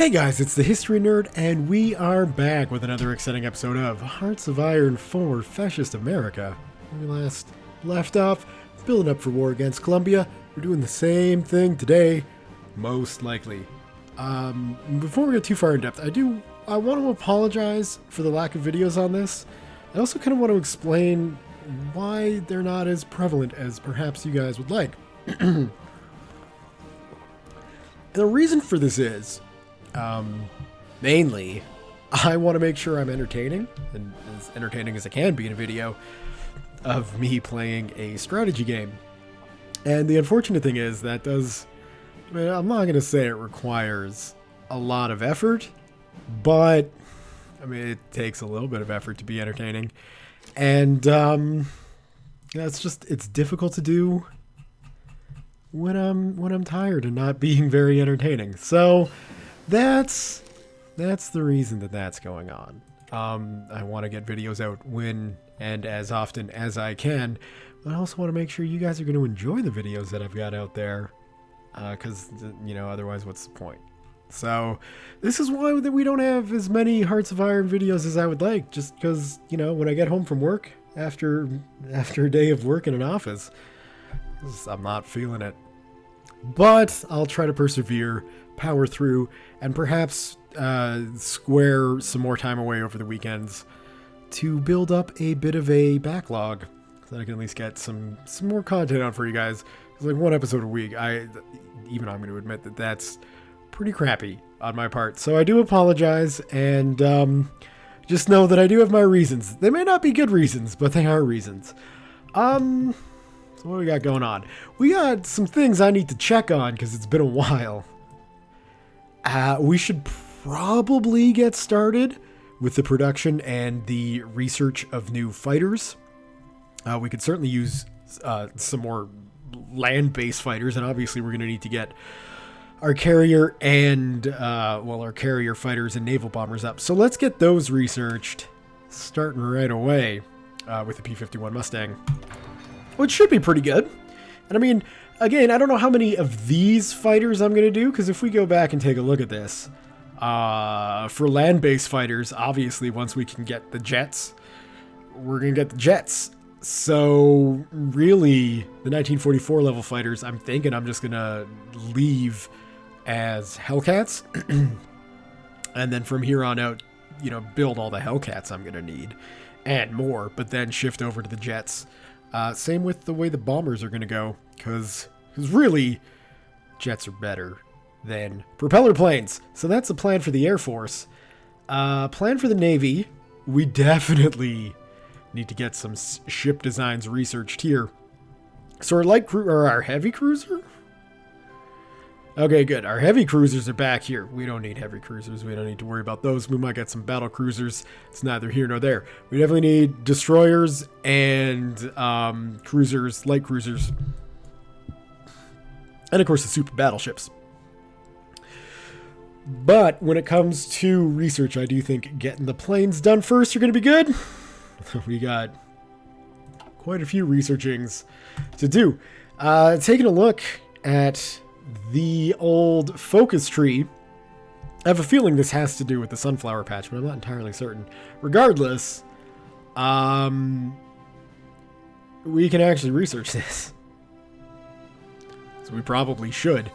Hey guys, it's the History Nerd, and we are back with another exciting episode of Hearts of Iron 4 Fascist America. When we last left off, building up for war against Colombia. We're doing the same thing today, most likely. Before we get too far in depth, I want to apologize for the lack of videos on this. I also kind of want to explain why they're not as prevalent as perhaps you guys would like. The reason for this is, mainly, I want to make sure I'm entertaining, and as entertaining as I can be in a video of me playing a strategy game. And the unfortunate thing is that I'm not going to say it requires a lot of effort, but, it takes a little bit of effort to be entertaining. And, it's difficult to do when I'm tired and not being very entertaining. So, that's the reason that's going on. I want to get videos out when and as often as I can, but I also want to make sure you guys are going to enjoy the videos that I've got out there, because, otherwise what's the point? So, this is why we don't have as many Hearts of Iron videos as I would like, just because, when I get home from work, after a day of work in an office, I'm not feeling it. But I'll try to persevere, power through, and perhaps square some more time away over the weekends to build up a bit of a backlog so that I can at least get some more content out for you guys. It's like one episode a week. I'm going to admit that's pretty crappy on my part. So I do apologize, and just know that I do have my reasons. They may not be good reasons, but they are reasons. So what do we got going on? We got some things I need to check on because it's been a while. We should probably get started with the production and the research of new fighters. We could certainly use some more land-based fighters, and obviously we're going to need to get our carrier and, our carrier fighters and naval bombers up. So let's get those researched, starting right away with the P-51 Mustang, which should be pretty good. And again, I don't know how many of these fighters I'm going to do, because if we go back and take a look at this, for land-based fighters, obviously once we can get the jets, we're going to get the jets. So really, the 1944 level fighters, I'm thinking I'm just going to leave as Hellcats. And then from here on out, build all the Hellcats I'm going to need and more, but then shift over to the jets. Same with the way the bombers are going to go, because really, jets are better than propeller planes. So that's the plan for the Air Force. Plan for the Navy, we definitely need to get some ship designs researched here. So our heavy cruiser? Okay, good. Our heavy cruisers are back here. We don't need heavy cruisers. We don't need to worry about those. We might get some battle cruisers. It's neither here nor there. We definitely need destroyers and cruisers, light cruisers. And of course the super battleships. But when it comes to research, I do think getting the planes done first are going to be good. We got quite a few researchings to do. Taking a look at the old focus tree. I have a feeling this has to do with the sunflower patch, but I'm not entirely certain. Regardless, we can actually research this. So we probably should.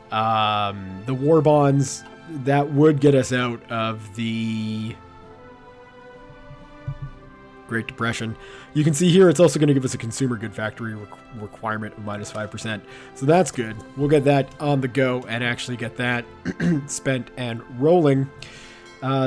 The war bonds, that would get us out of the Great Depression. You can see here it's also going to give us a consumer good factory requirement of -5%. So that's good. We'll get that on the go and actually get that spent and rolling.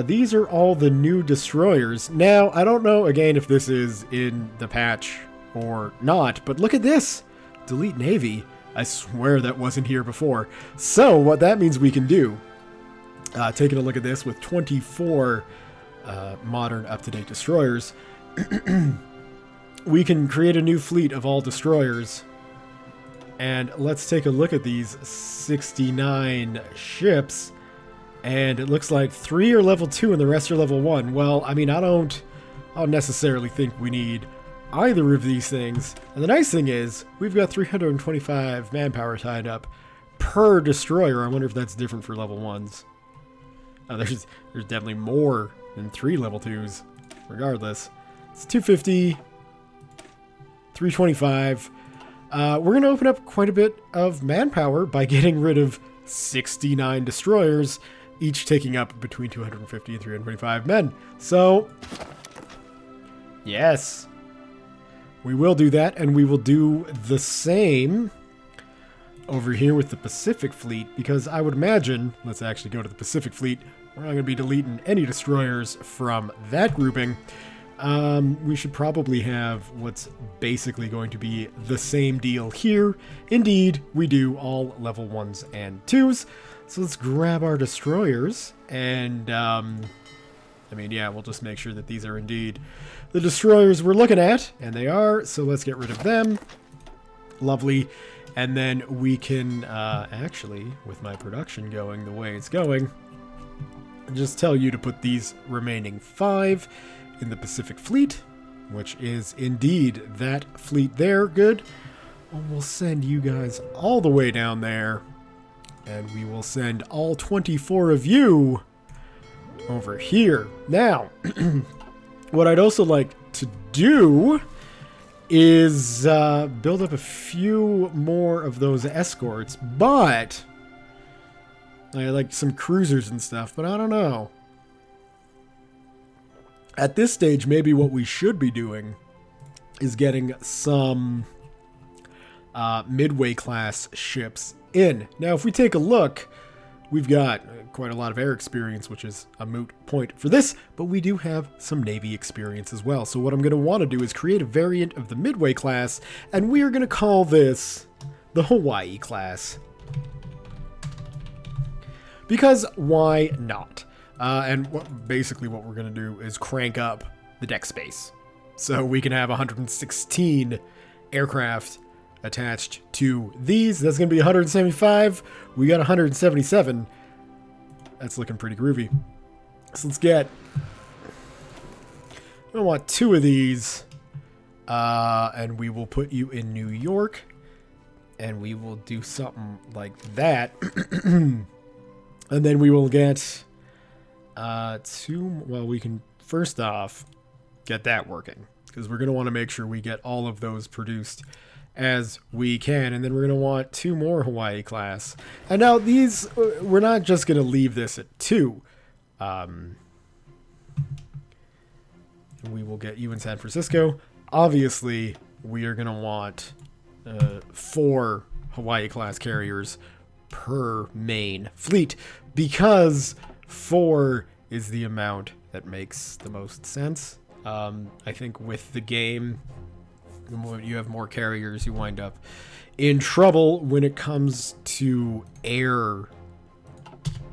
These are all the new destroyers. Now, I don't know, again, if this is in the patch or not, but look at this. Delete Navy. I swear that wasn't here before. So what that means we can do, taking a look at this with 24 modern up-to-date destroyers, we can create a new fleet of all destroyers. And let's take a look at these 69 ships. And it looks like 3 are level 2 and the rest are level 1. Well, I don't necessarily think we need either of these things. And the nice thing is, we've got 325 manpower tied up per destroyer. I wonder if that's different for level 1s. There's definitely more than 3 level 2s. Regardless, it's 250, 325. We're going to open up quite a bit of manpower by getting rid of 69 destroyers, each taking up between 250 and 325 men. So, yes, we will do that, and we will do the same over here with the Pacific Fleet, because I would imagine, let's actually go to the Pacific Fleet, we're not going to be deleting any destroyers from that grouping. We should probably have what's basically going to be the same deal here. Indeed, we do all level 1s and 2s. So let's grab our destroyers, and we'll just make sure that these are indeed the destroyers we're looking at, and they are, so let's get rid of them. Lovely. And then we can, actually, with my production going the way it's going, just tell you to put these remaining 5 in the Pacific Fleet, which is indeed that fleet there. Good. And we'll send you guys all the way down there, and we will send all 24 of you over here. Now, what I'd also like to do is build up a few more of those escorts, but I like some cruisers and stuff, but I don't know. At this stage, maybe what we should be doing is getting some midway class ships in. Now, if we take a look, we've got quite a lot of air experience, which is a moot point for this, but we do have some Navy experience as well. So what I'm going to want to do is create a variant of the Midway class, and we are going to call this the Hawaii class. Because why not? Basically what we're going to do is crank up the deck space. So we can have 116 aircraft attached to these. That's going to be 175. We got 177. That's looking pretty groovy. So let's get... I want 2 of these. And we will put you in New York. And we will do something like that. And then we will get 2... Well, we can first off get that working, because we're going to want to make sure we get all of those produced as we can, and then we're going to want 2 more Hawaii class. And now these, we're not just going to leave this at 2. We will get you in San Francisco. Obviously, we are going to want 4 Hawaii class carriers per main fleet, because 4 is the amount that makes the most sense. I think with the game, when you have more carriers, you wind up in trouble when it comes to air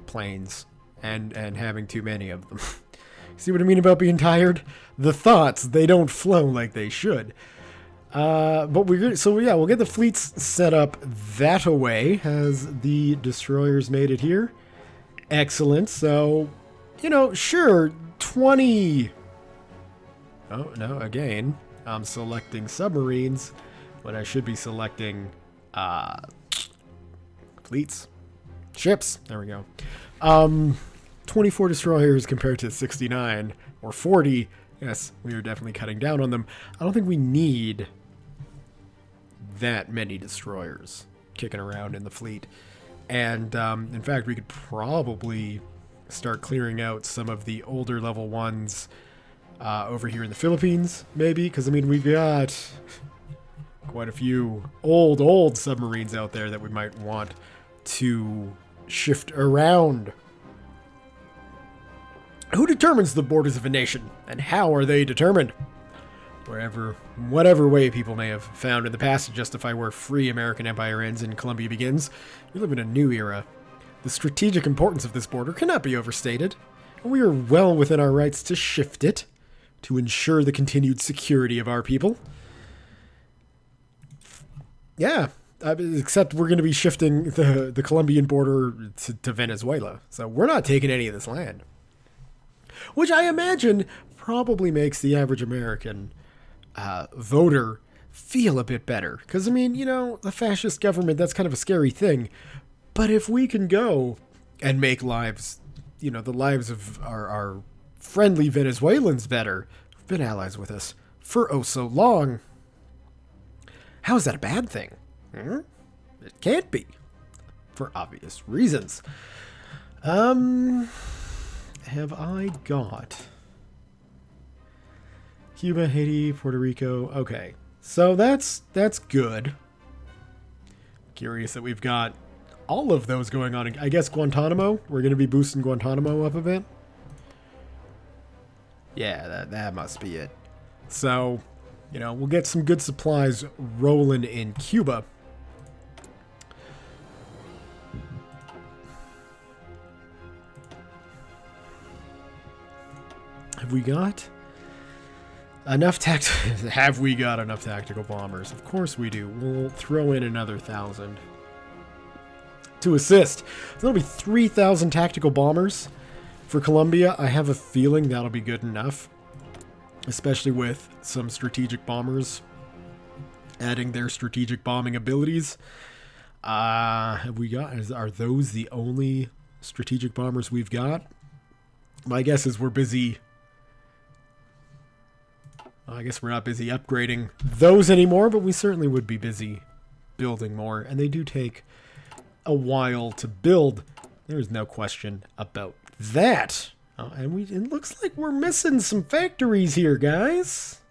planes and having too many of them. See what I mean about being tired? The thoughts, they don't flow like they should. But we'll get the fleets set up that way. Has the destroyers made it here? Excellent. So, sure, 20. Oh, no, again, I'm selecting submarines when I should be selecting fleets. Ships. There we go. 24 destroyers compared to 69 or 40. Yes, we are definitely cutting down on them. I don't think we need that many destroyers kicking around in the fleet. And in fact, we could probably start clearing out some of the older level 1s over here in the Philippines, maybe, because we've got quite a few old submarines out there that we might want to shift around. Who determines the borders of a nation, and how are they determined? Whatever way people may have found in the past to justify where free American empire ends and Columbia begins, we live in a new era. The strategic importance of this border cannot be overstated, and we are well within our rights to shift it to ensure the continued security of our people. Yeah, except we're going to be shifting the Colombian border to Venezuela, so we're not taking any of this land. Which I imagine probably makes the average American voter feel a bit better. Because, the fascist government, that's kind of a scary thing. But if we can go and make lives the lives of our friendly Venezuelans better, who've been allies with us for oh so long. How is that a bad thing? It can't be, for obvious reasons. Have I got Cuba, Haiti, Puerto Rico? Okay, so that's good. Curious that we've got all of those going on. I guess Guantanamo, we're going to be boosting Guantanamo up a bit. Yeah, that must be it. So, we'll get some good supplies rolling in Cuba. Have we got enough Have we got enough tactical bombers? Of course we do. We'll throw in another 1,000 to assist. So that'll be 3,000 tactical bombers for Colombia. I have a feeling that'll be good enough, especially with some strategic bombers adding their strategic bombing abilities. Have we got? Are those the only strategic bombers we've got? My guess is we're busy. I guess we're not busy upgrading those anymore, but we certainly would be busy building more. And they do take a while to build. There's no question about that. And it looks like we're missing some factories here, guys.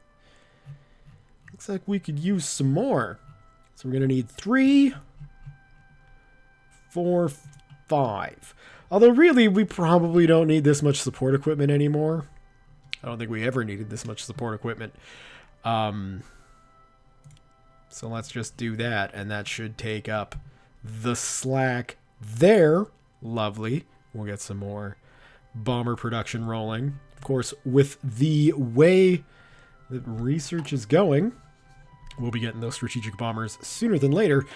Looks like we could use some more. So we're going to need 3, 4, 5. Although really, we probably don't need this much support equipment anymore. I don't think we ever needed this much support equipment. So let's just do that, and that should take up the slack there. Lovely. We'll get some more bomber production rolling. Of course, with the way that research is going, we'll be getting those strategic bombers sooner than later.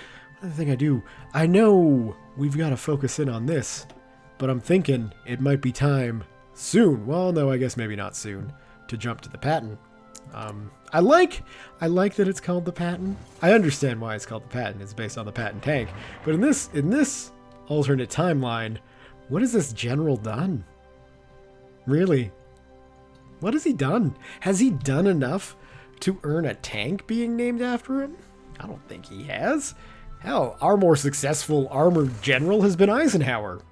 Another thing I know we've got to focus in on this, but I'm thinking it might be time soon. Well, no, I guess maybe not soon to jump to the Patton. I like that it's called the Patton. I understand why it's called the Patton. It's based on the Patton tank. But in this alternate timeline, what has this general done? Really? What has he done? Has he done enough to earn a tank being named after him? I don't think he has. Hell, our more successful armored general has been Eisenhower.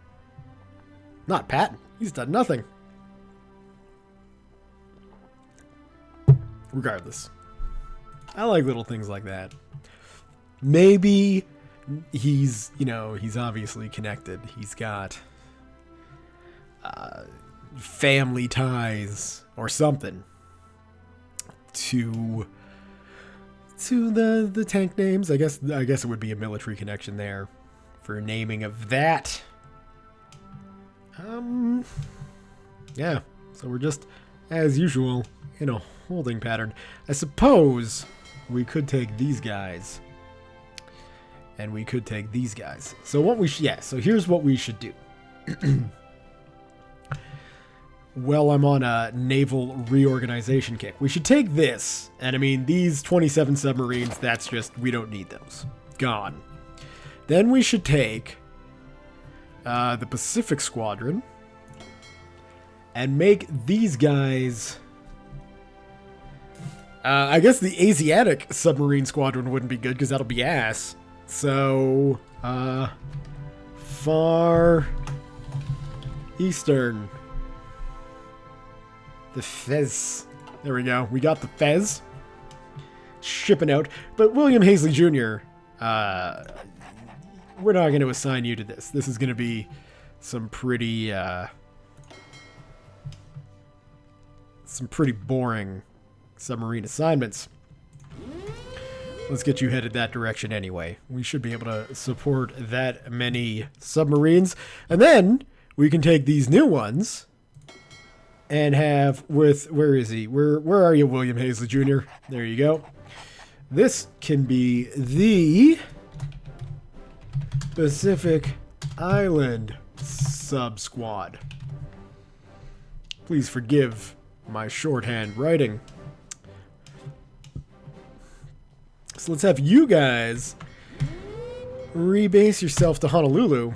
Not Patton. He's done nothing. Regardless, I like little things like that. Maybe he's obviously connected. He's got family ties or something to the tank names. I guess it would be a military connection there for naming of that. Yeah, so we're just, as usual, in a holding pattern. I suppose we could take these guys, and we could take these guys. So so here's what we should do. Well, I'm on a naval reorganization kick. We should take this, and I mean, these 27 submarines, that's just, we don't need those. Gone. Then we should take the Pacific Squadron, and make these guys... I guess the Asiatic Submarine Squadron wouldn't be good, because that'll be ass. So, Far Eastern. The Fez. There we go. We got the Fez. Shipping out. But William Hazley Jr., we're not going to assign you to this. This is going to be some pretty boring submarine assignments. Let's get you headed that direction anyway. We should be able to support that many submarines. And then we can take these new ones and have where is he? Where are you, William Hazley Jr.? There you go. This can be the Pacific Island Sub-Squad. Please forgive my shorthand writing. So let's have you guys rebase yourself to Honolulu.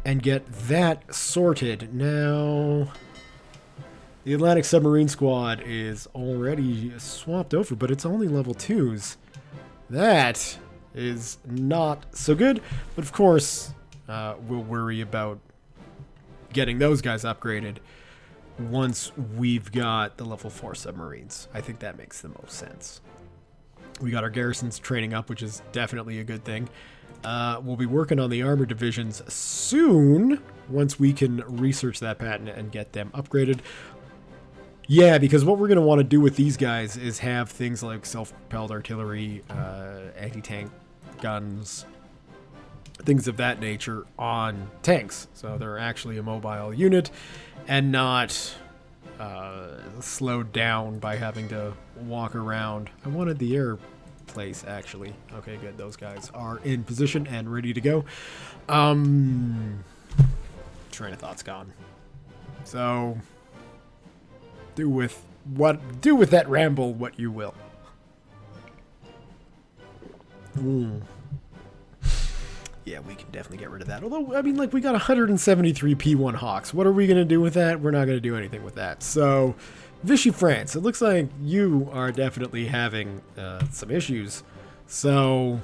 and get that sorted. Now, the Atlantic Submarine Squad is already swapped over, but it's only level 2s. That is not so good, but of course, we'll worry about getting those guys upgraded once we've got the level 4 submarines. I think that makes the most sense. We got our garrisons training up, which is definitely a good thing. We'll be working on the armor divisions soon, once we can research that patent and get them upgraded. Yeah, because what we're going to want to do with these guys is have things like self-propelled artillery, anti-tank guns, things of that nature on tanks. So they're actually a mobile unit and not slowed down by having to walk around. I wanted the air place, actually. Okay, good. Those guys are in position and ready to go. Train of thought's gone. So do with that ramble what you will. Yeah, we can definitely get rid of that. Although, I mean, like, we got 173 P1 Hawks. What are we going to do with that? We're not going to do anything with that. So, Vichy France, it looks like you are definitely having some issues. So,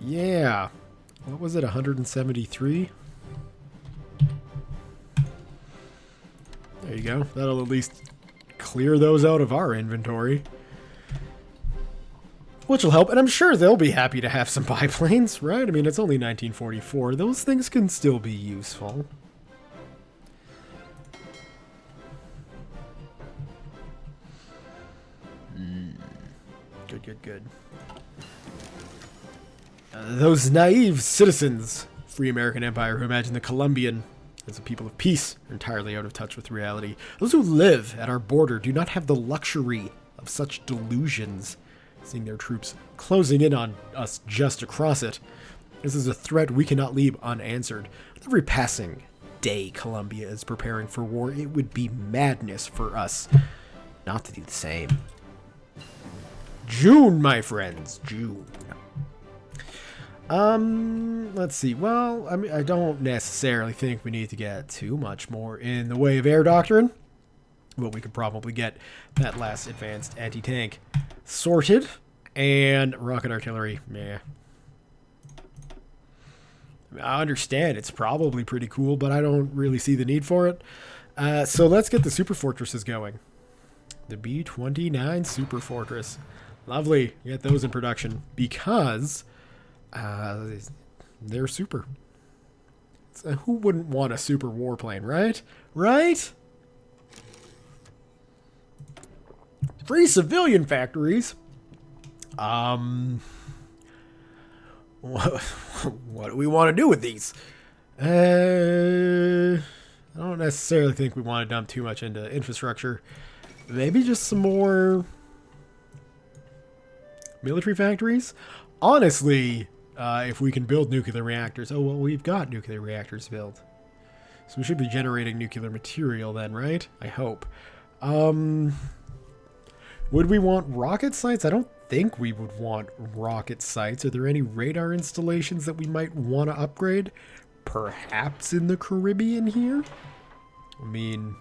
yeah. What was it, 173? There you go. That'll at least clear those out of our inventory. Which will help, and I'm sure they'll be happy to have some biplanes, right? I mean, it's only 1944. Those things can still be useful. Good. Those naive citizens, free American Empire, who imagine the Colombian as a people of peace, are entirely out of touch with reality. Those who live at our border do not have the luxury of such delusions, seeing their troops closing in on us just across it. This is a threat we cannot leave unanswered. With every passing day Colombia is preparing for war, it would be madness for us not to do the same. June, my friends, June. Let's see. Well, I mean, I don't necessarily think we need to get too much more in the way of air doctrine, but we could probably get that last advanced anti-tank sorted. And rocket artillery, meh. I understand it's probably pretty cool, but I don't really see the need for it. So let's get the super fortresses going. The B-29 super fortress. Lovely. Get those in production because they're super. So who wouldn't want a super warplane, right? Right? Free civilian factories. What do we want to do with these? I don't necessarily think we want to dump too much into infrastructure. Maybe just some more military factories? Honestly, if we can build nuclear reactors. Oh, well, we've got nuclear reactors built. So we should be generating nuclear material then, right? I hope. Would we want rocket sites? I don't think we would want rocket sites. Are there any radar installations that we might want to upgrade? Perhaps in the Caribbean here? I mean,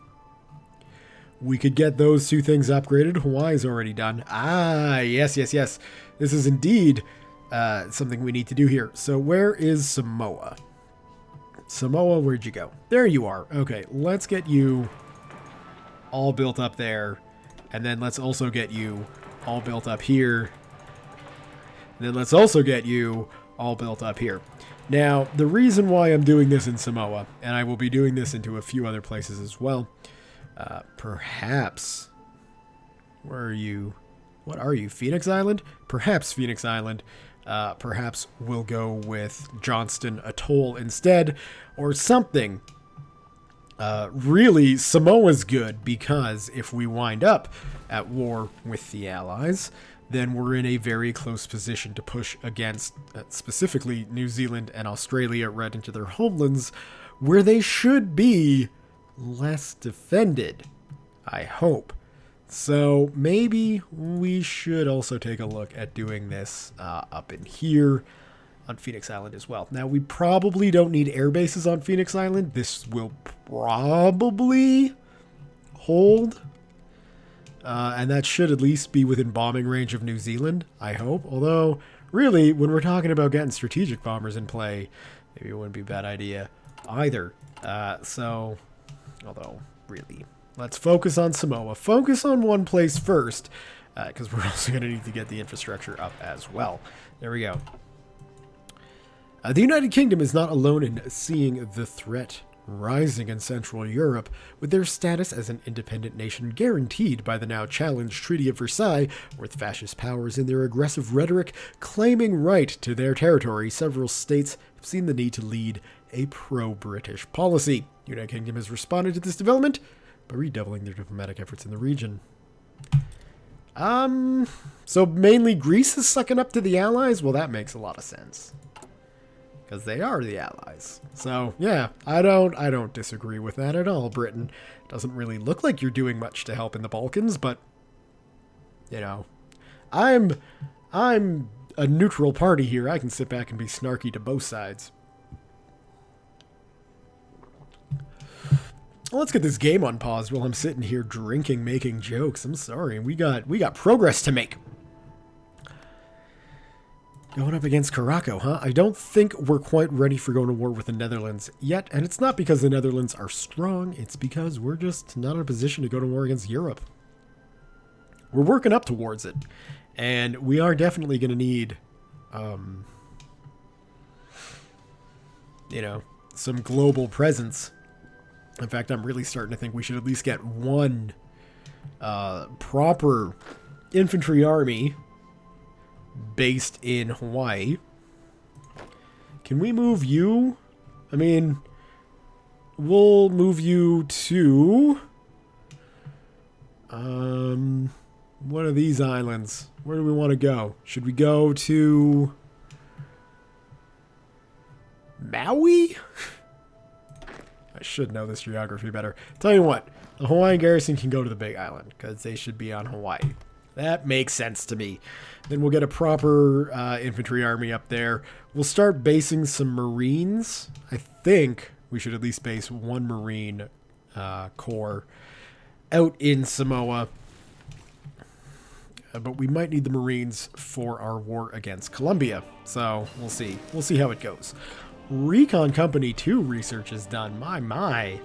we could get those two things upgraded. Hawaii's already done. Ah, yes. This is indeed something we need to do here. So where is Samoa? Samoa, where'd you go? There you are. Okay, let's get you all built up there. And then let's also get you all built up here. And then let's also get you all built up here. Now, the reason why I'm doing this in Samoa, and I will be doing this into a few other places as well, perhaps, where are you? What are you, Phoenix Island? Perhaps Phoenix Island. Perhaps we'll go with Johnston Atoll instead, or something. Really, Samoa's good because if we wind up at war with the Allies, then we're in a very close position to push against specifically New Zealand and Australia right into their homelands, where they should be less defended, I hope. So maybe we should also take a look at doing this up in here on Phoenix Island as well. Now, we probably don't need air bases on Phoenix Island. This will probably hold. And that should at least be within bombing range of New Zealand, I hope. Although, really, when we're talking about getting strategic bombers in play, maybe it wouldn't be a bad idea either. Although, really, let's focus on Samoa. Focus on one place first, because we're also going to need to get the infrastructure up as well. There we go. The United Kingdom is not alone in seeing the threat rising in Central Europe, with their status as an independent nation guaranteed by the now challenged Treaty of Versailles. With fascist powers in their aggressive rhetoric claiming right to their territory, several states have seen the need to lead a pro-British policy. The United Kingdom has responded to this development by redoubling their diplomatic efforts in the region. So mainly Greece is sucking up to the Allies? Well, that makes a lot of sense, because they are the Allies. So, yeah, I don't disagree with that at all, Britain. Doesn't really look like you're doing much to help in the Balkans, but, you know, I'm a neutral party here. I can sit back and be snarky to both sides. Well, let's get this game unpaused while I'm sitting here drinking, making jokes. I'm sorry. We got progress to make. Going up against Caraco, huh? I don't think we're quite ready for going to war with the Netherlands yet, and it's not because the Netherlands are strong, it's because we're just not in a position to go to war against Europe. We're working up towards it, and we are definitely going to need, some global presence. In fact, I'm really starting to think we should at least get one proper infantry army based in Hawaii. Can we move you? I mean, we'll move you to one of these islands. Where do we want to go? Should we go to Maui? I should know this geography better. Tell you what, the Hawaiian garrison can go to the Big Island because they should be on Hawaii. That makes sense to me. Then we'll get a proper infantry army up there. We'll start basing some Marines. I think we should at least base one Marine corps out in Samoa. But we might need the Marines for our war against Colombia. So we'll see. We'll see how it goes. Recon Company 2 research is done. My.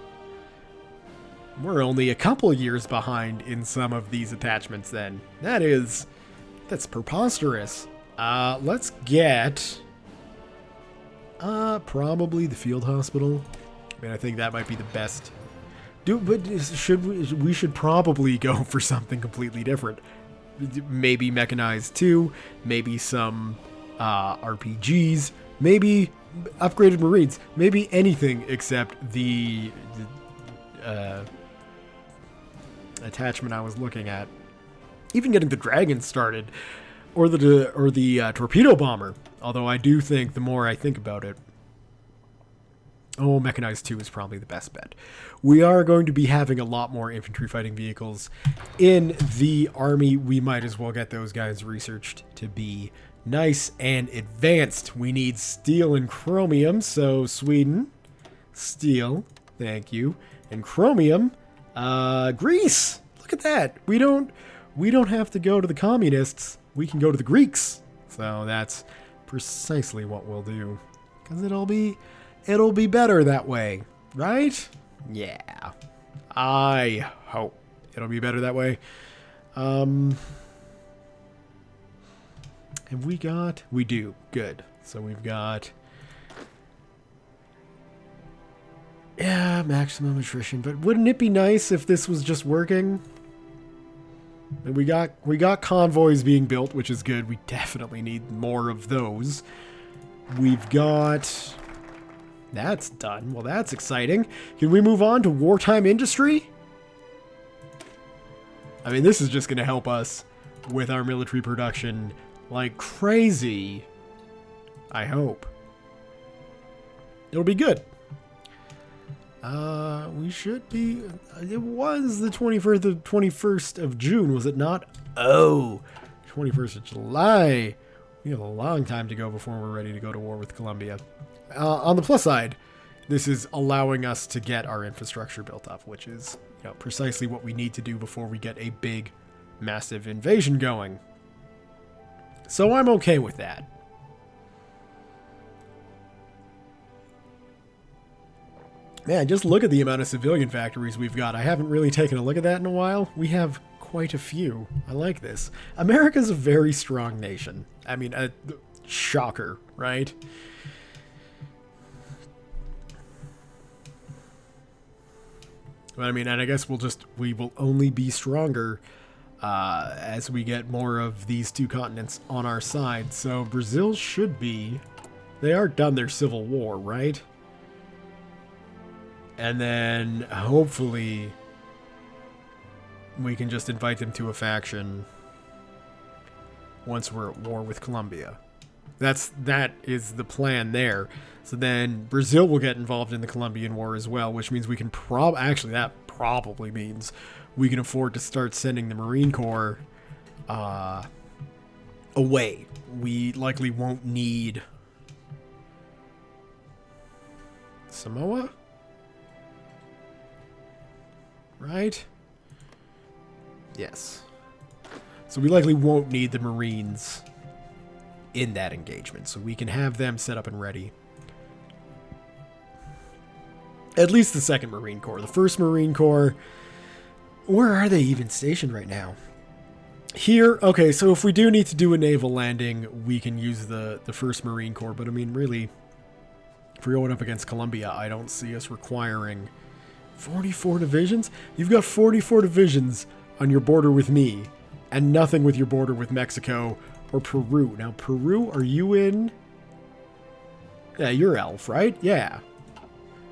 We're only a couple years behind in some of these attachments then. That's preposterous. Let's get probably the field hospital. I mean, I think that might be the best. But we should probably go for something completely different. Maybe mechanized 2, maybe some RPGs, maybe upgraded Marines, maybe anything except the attachment I was looking at. Even getting the Dragon started, or the torpedo bomber. Although I do think the more I think about it, Mechanized 2 is probably the best bet. We are going to be having a lot more infantry fighting vehicles in the army. We might as well get those guys researched to be nice and advanced. We need steel and chromium, so Sweden, steel, thank you, and chromium, Greece. Look at that. We don't have to go to the communists. We can go to the Greeks. So that's precisely what we'll do, because it'll be better that way, right? Yeah, I hope it'll be better that way. We do. Good. So we've got, maximum attrition, but wouldn't it be nice if this was just working? And we got convoys being built, which is good. We definitely need more of those. We've got, that's done. Well, that's exciting. Can we move on to wartime industry? I mean, this is just going to help us with our military production like crazy. I hope. It'll be good. We should be, it was the 21st of June, was it not? 21st of July. We have a long time to go before we're ready to go to war with Colombia. On the plus side, this is allowing us to get our infrastructure built up, which is, precisely what we need to do before we get a big, massive invasion going. So I'm okay with that. Man, just look at the amount of civilian factories we've got. I haven't really taken a look at that in a while. We have quite a few. I like this. America's a very strong nation. I mean, a shocker, right? But I mean, and I guess we will only be stronger as we get more of these two continents on our side. So Brazil should be, they are done their civil war, right? And then hopefully we can just invite them to a faction once we're at war with Colombia. That is the plan there. So then Brazil will get involved in the Colombian War as well, which means we can actually that probably means we can afford to start sending the Marine Corps away. We likely won't need Samoa, right? Yes. So we likely won't need the Marines in that engagement, so we can have them set up and ready. At least the 2nd Marine Corps. The 1st Marine Corps, where are they even stationed right now? Here, okay, so if we do need to do a naval landing, we can use the 1st Marine Corps, but I mean, really, if we're going up against Colombia, I don't see us requiring 44 divisions? You've got 44 divisions on your border with me, and nothing with your border with Mexico or Peru. Now, Peru, are you in? Yeah, you're Elf, right? Yeah.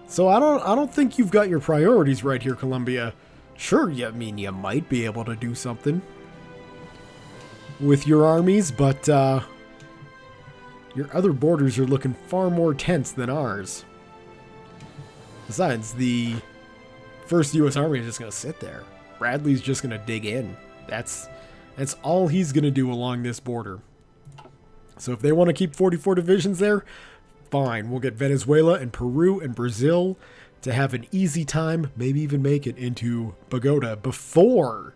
So I don't think you've got your priorities right here, Colombia. Sure, I mean, you might be able to do something with your armies, but your other borders are looking far more tense than ours. Besides, the 1st U.S. Army is just going to sit there. Bradley's just going to dig in. That's all he's going to do along this border. So if they want to keep 44 divisions there, fine. We'll get Venezuela and Peru and Brazil to have an easy time, maybe even make it into Bogota before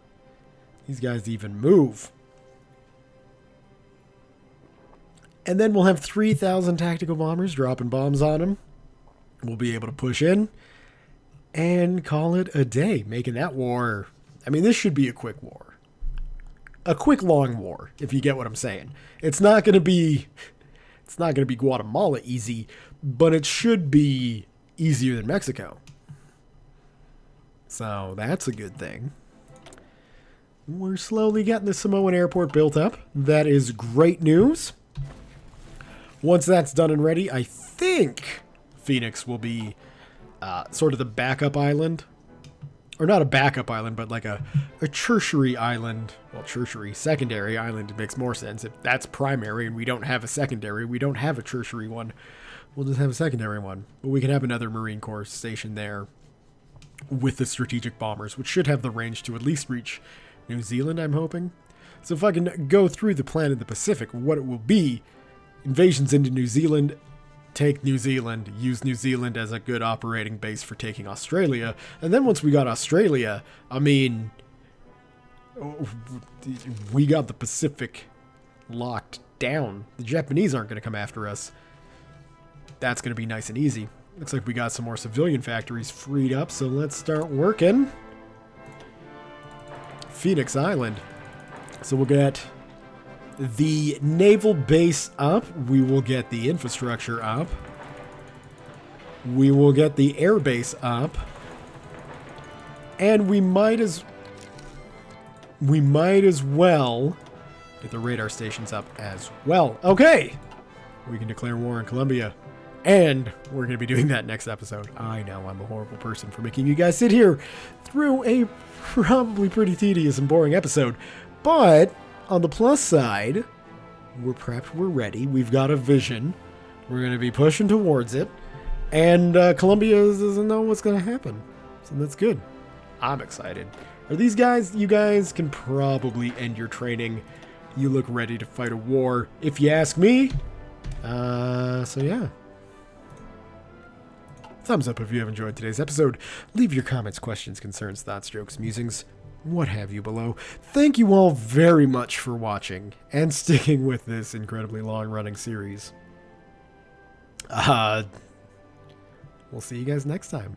these guys even move. And then we'll have 3,000 tactical bombers dropping bombs on them. We'll be able to push in and call it a day, making that war. I mean, this should be a quick war. A quick, long war, if you get what I'm saying. It's not going to be Guatemala easy, but it should be easier than Mexico. So that's a good thing. We're slowly getting the Samoan airport built up. That is great news. Once that's done and ready, I think Phoenix will be sort of the backup island. Or not a backup island, but like a tertiary island. Well, secondary island, it makes more sense. If that's primary and we don't have a secondary, we don't have a tertiary one. We'll just have a secondary one. But we can have another Marine Corps station there with the strategic bombers, which should have the range to at least reach New Zealand, I'm hoping. So if I can go through the plan in the Pacific, what it will be: invasions into New Zealand, take New Zealand, use New Zealand as a good operating base for taking Australia. And then once we got Australia, I mean, we got the Pacific locked down. The Japanese aren't going to come after us. That's going to be nice and easy. Looks like we got some more civilian factories freed up, so let's start working. Phoenix Island. So we'll get the naval base up. We will get the infrastructure up. We will get the air base up. And we might as well get the radar stations up as well. Okay. We can declare war on Colombia. And we're going to be doing that next episode. I know I'm a horrible person for making you guys sit here through a probably pretty tedious and boring episode. But on the plus side, we're prepped, we're ready, we've got a vision, we're going to be pushing towards it, and Colombia doesn't know what's going to happen, so that's good. I'm excited. Are these guys, you guys can probably end your training You look ready to fight a war, if you ask me. So yeah. Thumbs up if you have enjoyed today's episode. Leave your comments, questions, concerns, thoughts, jokes, musings, what have you below. Thank you all very much for watching and sticking with this incredibly long-running series. We'll see you guys next time.